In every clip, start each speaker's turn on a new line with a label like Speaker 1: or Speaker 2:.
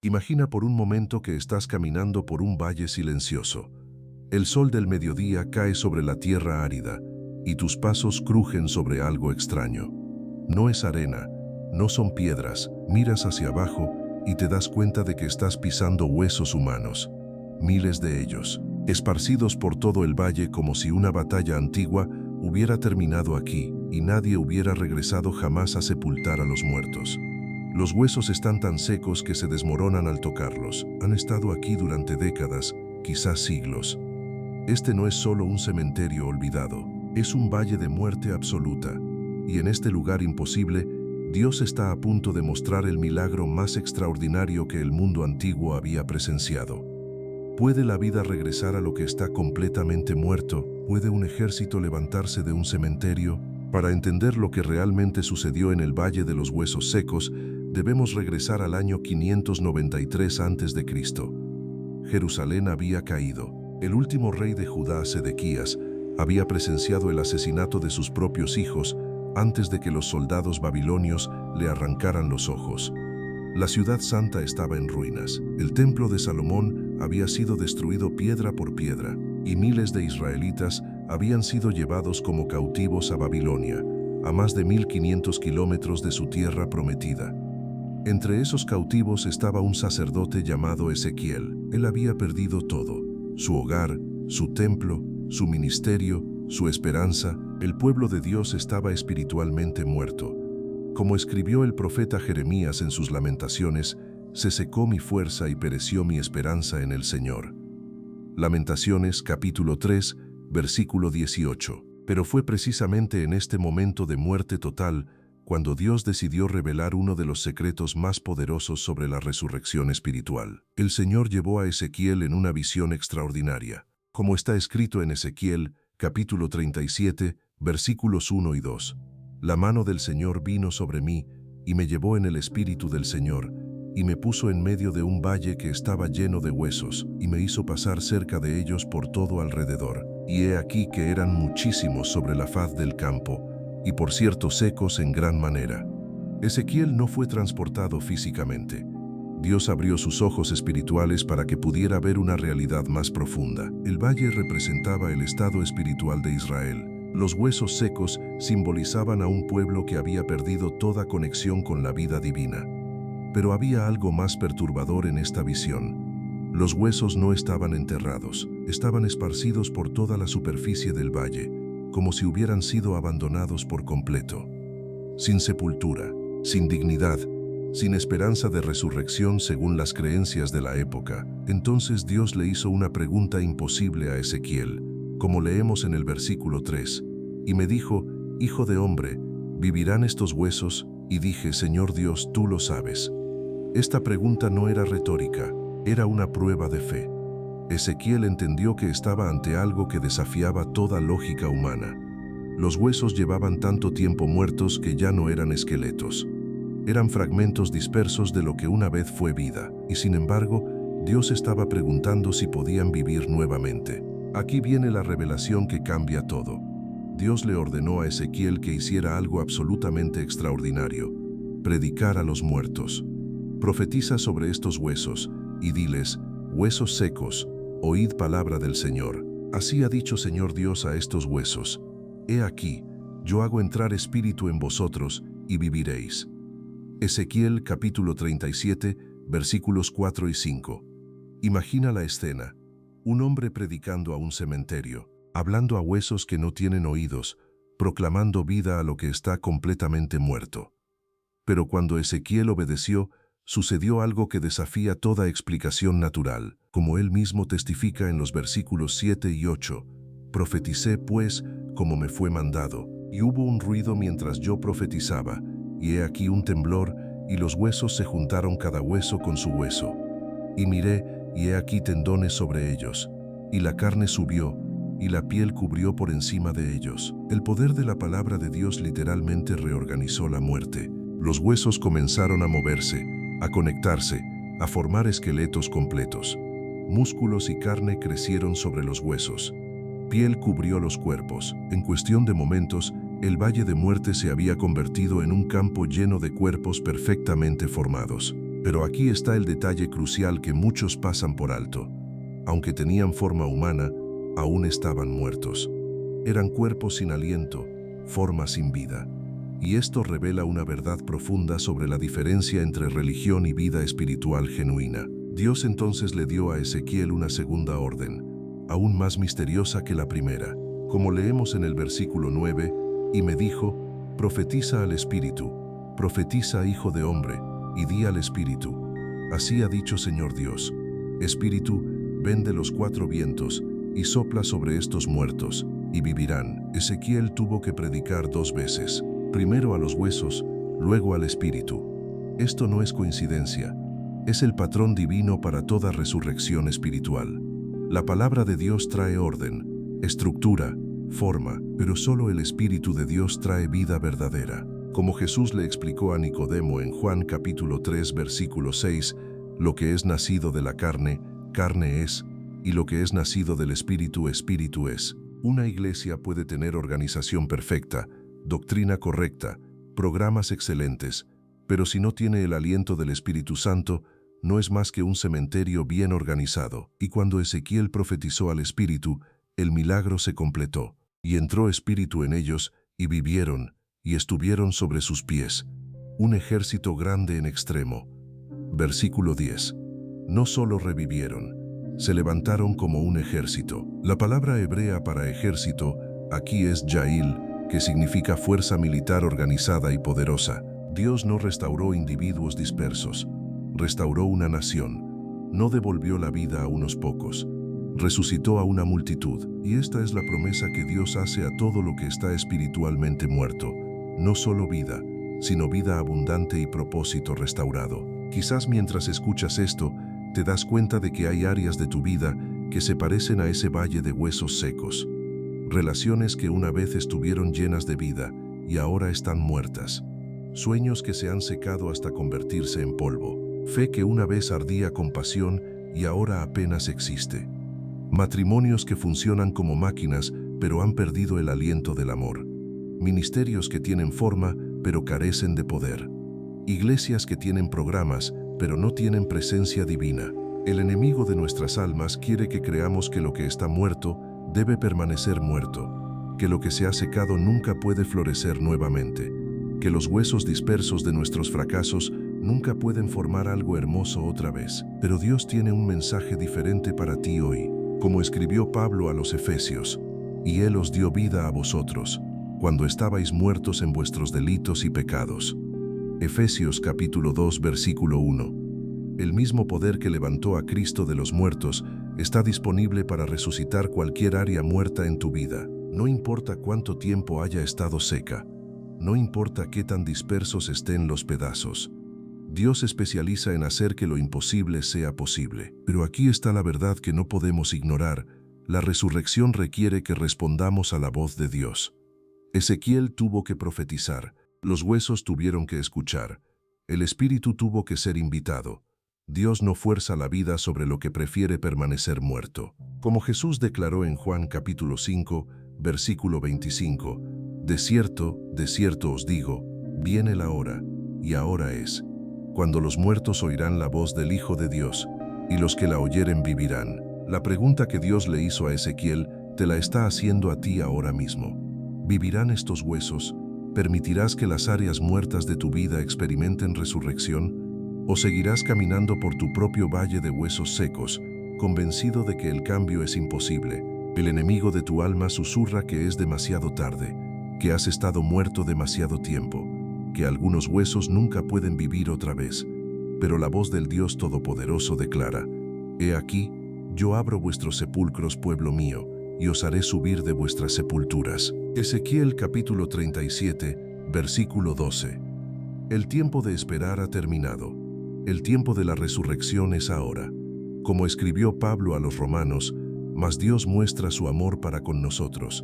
Speaker 1: Imagina por un momento que estás caminando por un valle silencioso. El sol del mediodía cae sobre la tierra árida y tus pasos crujen sobre algo extraño. No es arena, no son piedras. Miras hacia abajo y te das cuenta de que estás pisando huesos humanos. Miles de ellos, esparcidos por todo el valle como si una batalla antigua hubiera terminado aquí y nadie hubiera regresado jamás a sepultar a los muertos. Los huesos están tan secos que se desmoronan al tocarlos. Han estado aquí durante décadas, quizás siglos. Este no es solo un cementerio olvidado, es un valle de muerte absoluta. Y en este lugar imposible, Dios está a punto de mostrar el milagro más extraordinario que el mundo antiguo había presenciado. ¿Puede la vida regresar a lo que está completamente muerto? ¿Puede un ejército levantarse de un cementerio? Para entender lo que realmente sucedió en el Valle de los Huesos Secos, debemos regresar al año 593 a.C. Jerusalén había caído. El último rey de Judá, Sedequías, había presenciado el asesinato de sus propios hijos antes de que los soldados babilonios le arrancaran los ojos. La ciudad santa estaba en ruinas. El templo de Salomón había sido destruido piedra por piedra, y miles de israelitas habían sido llevados como cautivos a Babilonia, a más de 1500 kilómetros de su tierra prometida. Entre esos cautivos estaba un sacerdote llamado Ezequiel. Él había perdido todo: su hogar, su templo, su ministerio, su esperanza. El pueblo de Dios estaba espiritualmente muerto. Como escribió el profeta Jeremías en sus Lamentaciones, se secó mi fuerza y pereció mi esperanza en el Señor. Lamentaciones, capítulo 3, versículo 18. Pero fue precisamente en este momento de muerte total cuando Dios decidió revelar uno de los secretos más poderosos sobre la resurrección espiritual. El Señor llevó a Ezequiel en una visión extraordinaria, como está escrito en Ezequiel, capítulo 37, versículos 1 y 2. La mano del Señor vino sobre mí, y me llevó en el espíritu del Señor, y me puso en medio de un valle que estaba lleno de huesos, y me hizo pasar cerca de ellos por todo alrededor. Y he aquí que eran muchísimos sobre la faz del campo, y por cierto secos en gran manera. Ezequiel no fue transportado físicamente. Dios abrió sus ojos espirituales para que pudiera ver una realidad más profunda. El valle representaba el estado espiritual de Israel. Los huesos secos simbolizaban a un pueblo que había perdido toda conexión con la vida divina. Pero había algo más perturbador en esta visión. Los huesos no estaban enterrados, estaban esparcidos por toda la superficie del valle, como si hubieran sido abandonados por completo. Sin sepultura, sin dignidad, sin esperanza de resurrección según las creencias de la época. Entonces Dios le hizo una pregunta imposible a Ezequiel, como leemos en el versículo 3. Y me dijo: Hijo de hombre, ¿vivirán estos huesos? Y dije: Señor Dios, tú lo sabes. Esta pregunta no era retórica, era una prueba de fe. Ezequiel entendió que estaba ante algo que desafiaba toda lógica humana. Los huesos llevaban tanto tiempo muertos que ya no eran esqueletos. Eran fragmentos dispersos de lo que una vez fue vida, y sin embargo, Dios estaba preguntando si podían vivir nuevamente. Aquí viene la revelación que cambia todo. Dios le ordenó a Ezequiel que hiciera algo absolutamente extraordinario: predicar a los muertos. Profetiza sobre estos huesos, y diles: huesos secos, oíd palabra del Señor. Así ha dicho Señor Dios a estos huesos: he aquí, yo hago entrar espíritu en vosotros, y viviréis. Ezequiel capítulo 37, versículos 4 y 5. Imagina la escena: un hombre predicando a un cementerio, hablando a huesos que no tienen oídos, proclamando vida a lo que está completamente muerto. Pero cuando Ezequiel obedeció, sucedió algo que desafía toda explicación natural, como él mismo testifica en los versículos 7 y 8. Profeticé, pues, como me fue mandado, y hubo un ruido mientras yo profetizaba, y he aquí un temblor, y los huesos se juntaron cada hueso con su hueso. Y miré, y he aquí tendones sobre ellos, y la carne subió, y la piel cubrió por encima de ellos. El poder de la palabra de Dios literalmente reorganizó la muerte. Los huesos comenzaron a moverse, a conectarse, a formar esqueletos completos. Músculos y carne crecieron sobre los huesos. Piel cubrió los cuerpos. En cuestión de momentos, el valle de muerte se había convertido en un campo lleno de cuerpos perfectamente formados. Pero aquí está el detalle crucial que muchos pasan por alto. Aunque tenían forma humana, aún estaban muertos. Eran cuerpos sin aliento, formas sin vida. Y esto revela una verdad profunda sobre la diferencia entre religión y vida espiritual genuina. Dios entonces le dio a Ezequiel una segunda orden, aún más misteriosa que la primera. Como leemos en el versículo 9, y me dijo, profetiza al Espíritu, profetiza, hijo de hombre, y di al Espíritu. Así ha dicho Señor Dios, Espíritu, ven de los cuatro vientos, y sopla sobre estos muertos, y vivirán. Ezequiel tuvo que predicar dos veces, primero a los huesos, luego al Espíritu. Esto no es coincidencia, es el patrón divino para toda resurrección espiritual. La palabra de Dios trae orden, estructura, forma, pero solo el Espíritu de Dios trae vida verdadera. Como Jesús le explicó a Nicodemo en Juan capítulo 3 versículo 6, lo que es nacido de la carne, carne es, y lo que es nacido del Espíritu, espíritu es. Una iglesia puede tener organización perfecta, doctrina correcta, programas excelentes, pero si no tiene el aliento del Espíritu Santo, no es más que un cementerio bien organizado. Y cuando Ezequiel profetizó al Espíritu, el milagro se completó, y entró Espíritu en ellos, y vivieron, y estuvieron sobre sus pies, un ejército grande en extremo. Versículo 10. No solo revivieron, se levantaron como un ejército. La palabra hebrea para ejército aquí es Yail, que significa fuerza militar organizada y poderosa. Dios no restauró individuos dispersos, restauró una nación, no devolvió la vida a unos pocos, resucitó a una multitud. Y esta es la promesa que Dios hace a todo lo que está espiritualmente muerto. No solo vida, sino vida abundante y propósito restaurado. Quizás mientras escuchas esto, te das cuenta de que hay áreas de tu vida que se parecen a ese valle de huesos secos. Relaciones que una vez estuvieron llenas de vida y ahora están muertas. Sueños que se han secado hasta convertirse en polvo. Fe que una vez ardía con pasión y ahora apenas existe. Matrimonios que funcionan como máquinas pero han perdido el aliento del amor. Ministerios que tienen forma pero carecen de poder. Iglesias que tienen programas pero no tienen presencia divina. El enemigo de nuestras almas quiere que creamos que lo que está muerto debe permanecer muerto, que lo que se ha secado nunca puede florecer nuevamente, que los huesos dispersos de nuestros fracasos nunca pueden formar algo hermoso otra vez. Pero Dios tiene un mensaje diferente para ti hoy, como escribió Pablo a los Efesios, y Él os dio vida a vosotros, cuando estabais muertos en vuestros delitos y pecados. Efesios capítulo 2 versículo 1. El mismo poder que levantó a Cristo de los muertos está disponible para resucitar cualquier área muerta en tu vida. No importa cuánto tiempo haya estado seca, no importa qué tan dispersos estén los pedazos. Dios se especializa en hacer que lo imposible sea posible. Pero aquí está la verdad que no podemos ignorar. La resurrección requiere que respondamos a la voz de Dios. Ezequiel tuvo que profetizar, los huesos tuvieron que escuchar, el espíritu tuvo que ser invitado. Dios no fuerza la vida sobre lo que prefiere permanecer muerto. Como Jesús declaró en Juan capítulo 5, versículo 25, de cierto os digo, viene la hora, y ahora es, cuando los muertos oirán la voz del Hijo de Dios, y los que la oyeren vivirán. La pregunta que Dios le hizo a Ezequiel te la está haciendo a ti ahora mismo. ¿Vivirán estos huesos? ¿Permitirás que las áreas muertas de tu vida experimenten resurrección? ¿O seguirás caminando por tu propio valle de huesos secos, convencido de que el cambio es imposible? El enemigo de tu alma susurra que es demasiado tarde, que has estado muerto demasiado tiempo, que algunos huesos nunca pueden vivir otra vez. Pero la voz del Dios Todopoderoso declara, «He aquí, yo abro vuestros sepulcros, pueblo mío, y os haré subir de vuestras sepulturas». Ezequiel capítulo 37, versículo 12. El tiempo de esperar ha terminado. El tiempo de la resurrección es ahora. Como escribió Pablo a los romanos, mas Dios muestra su amor para con nosotros,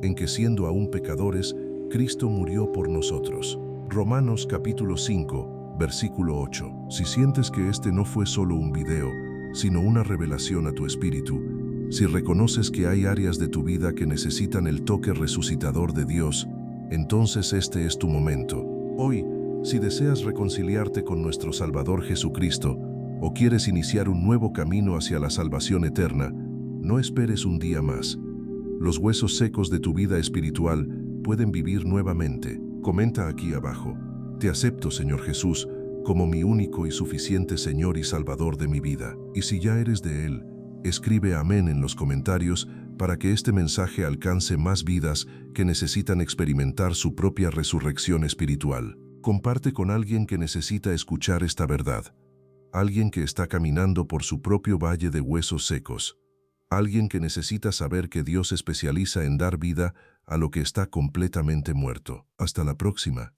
Speaker 1: en que siendo aún pecadores, Cristo murió por nosotros. Romanos capítulo 5, versículo 8. Si sientes que este no fue solo un video, sino una revelación a tu espíritu, si reconoces que hay áreas de tu vida que necesitan el toque resucitador de Dios, entonces este es tu momento. Hoy, Si deseas reconciliarte con nuestro Salvador Jesucristo o quieres iniciar un nuevo camino hacia la salvación eterna, no esperes un día más. Los huesos secos de tu vida espiritual pueden vivir nuevamente. Comenta aquí abajo: te acepto, Señor Jesús, como mi único y suficiente Señor y Salvador de mi vida. Y si ya eres de Él, escribe amén en los comentarios para que este mensaje alcance más vidas que necesitan experimentar su propia resurrección espiritual. Comparte con alguien que necesita escuchar esta verdad, alguien que está caminando por su propio valle de huesos secos, alguien que necesita saber que Dios se especializa en dar vida a lo que está completamente muerto. Hasta la próxima.